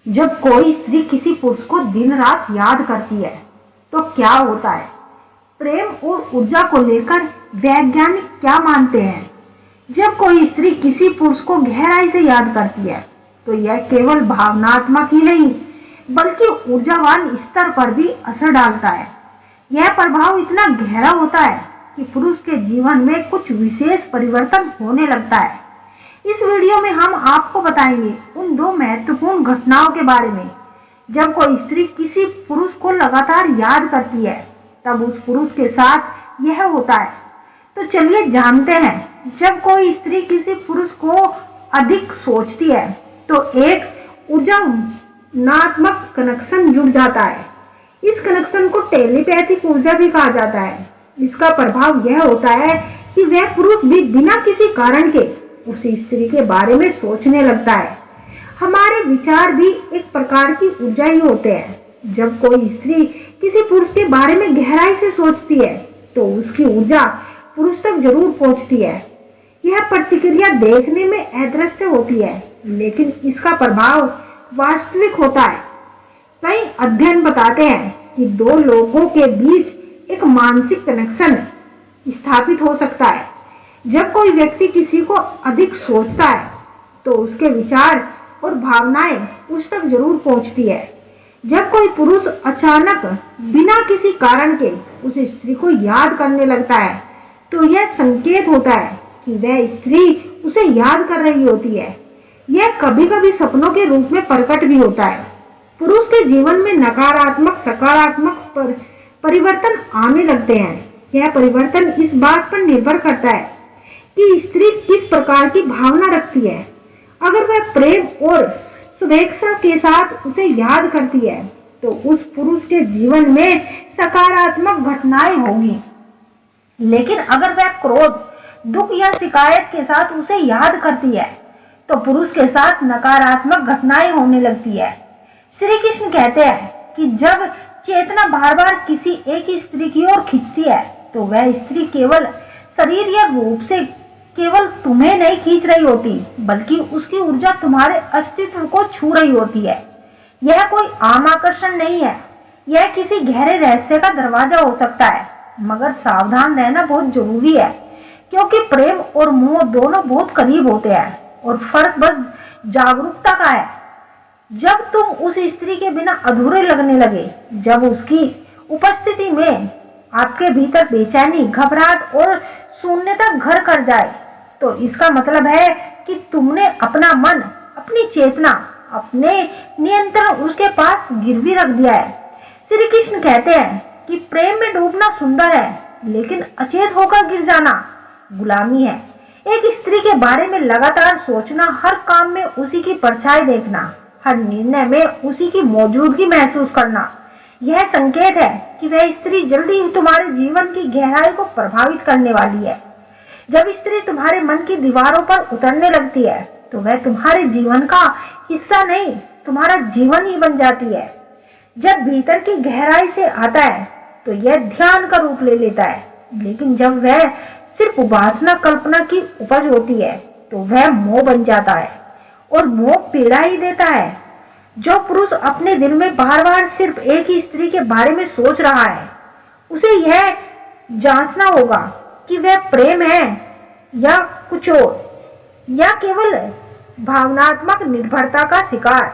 जब कोई स्त्री किसी पुरुष को दिन रात याद करती है तो क्या होता है? प्रेम और ऊर्जा को लेकर वैज्ञानिक क्या मानते हैं? जब कोई स्त्री किसी पुरुष को गहराई से याद करती है तो यह केवल भावनात्मक ही नहीं बल्कि ऊर्जावान स्तर पर भी असर डालता है। यह प्रभाव इतना गहरा होता है कि पुरुष के जीवन में कुछ विशेष परिवर्तन होने लगता है। इस वीडियो में हम आपको बताएंगे उन दो महत्वपूर्ण घटनाओं के बारे में। जब कोई स्त्री किसी पुरुष को लगातार याद करती है तब उस पुरुष के साथ यह होता है। तो चलिए जानते हैं। जब कोई स्त्री किसी पुरुष को अधिक सोचती है तो एक ऊर्जात्मक कनेक्शन जुड़ जाता है। इस कनेक्शन को टेलीपैथिक ऊर्जा भी कहा जाता है। इसका प्रभाव यह होता है कि वह पुरुष भी बिना किसी कारण के उस स्त्री के बारे में सोचने लगता है। हमारे विचार भी एक प्रकार की ऊर्जा ही होते हैं। जब कोई स्त्री किसी पुरुष के बारे में गहराई से सोचती है तो उसकी ऊर्जा पुरुष तक जरूर पहुंचती है। यह प्रतिक्रिया देखने में अदृश्य होती है लेकिन इसका प्रभाव वास्तविक होता है। कई अध्ययन बताते हैं कि दो लोगों के बीच एक मानसिक कनेक्शन स्थापित हो सकता है। जब कोई व्यक्ति किसी को अधिक सोचता है तो उसके विचार और भावनाएं उस तक जरूर पहुंचती है। जब कोई पुरुष अचानक बिना किसी कारण के उस स्त्री को याद करने लगता है तो यह संकेत होता है कि वह स्त्री उसे याद कर रही होती है। यह कभी कभी सपनों के रूप में प्रकट भी होता है। पुरुष के जीवन में नकारात्मक सकारात्मक परिवर्तन आने लगते हैं। यह परिवर्तन इस बात पर निर्भर करता है कि स्त्री किस प्रकार की भावना रखती है। अगर वह प्रेम और शुभेच्छा के साथ उसे याद करती है तो उस पुरुष के जीवन में सकारात्मक घटनाएं होगी। लेकिन अगर वह क्रोध, दुख या शिकायत के साथ उसे याद करती है तो पुरुष के साथ नकारात्मक घटनाएं होने लगती है। श्री कृष्ण कहते हैं कि जब चेतना बार बार किसी एक ही स्त्री की ओर खींचती है तो वह स्त्री केवल शरीर या रूप से केवल तुम्हें नहीं खींच रही होती बल्कि उसकी ऊर्जा तुम्हारे अस्तित्व को छू रही होती है। यह कोई आम आकर्षण नहीं है, यह किसी गहरे रहस्य का दरवाजा हो सकता है। मगर सावधान रहना बहुत जरूरी है क्योंकि प्रेम और मोह दोनों बहुत करीब होते हैं और फर्क बस जागरूकता का है। जब तुम उस स्त्री के बिना अधूरे लगने लगे, जब उसकी उपस्थिति में आपके भीतर बेचैनी, घबराहट और शून्यता घर कर जाए तो इसका मतलब है कि तुमने अपना मन, अपनी चेतना, अपने नियंत्रण उसके पास गिरवी रख दिया है। श्री कृष्ण कहते हैं कि प्रेम में डूबना सुंदर है लेकिन अचेत होकर गिर जाना गुलामी है। एक स्त्री के बारे में लगातार सोचना, हर काम में उसी की परछाई देखना, हर निर्णय में उसी की मौजूदगी महसूस करना, यह संकेत है कि वह स्त्री जल्दी ही तुम्हारे जीवन की गहराई को प्रभावित करने वाली है। जब स्त्री तुम्हारे मन की दीवारों पर उतरने लगती है तो वह तुम्हारे जीवन का हिस्सा नहीं, तुम्हारा जीवन ही बन जाती है। जब भीतर की गहराई से आता है तो यह ध्यान का रूप ले लेता है, लेकिन जब वह सिर्फ उपासना कल्पना की उपज होती है तो वह मोह बन जाता है और मोह पीड़ा ही देता है। जो पुरुष अपने दिल में बार बार सिर्फ एक ही स्त्री के बारे में सोच रहा है उसे यह जांचना होगा कि वह प्रेम है या कुछ और, या केवल भावनात्मक निर्भरता का शिकार।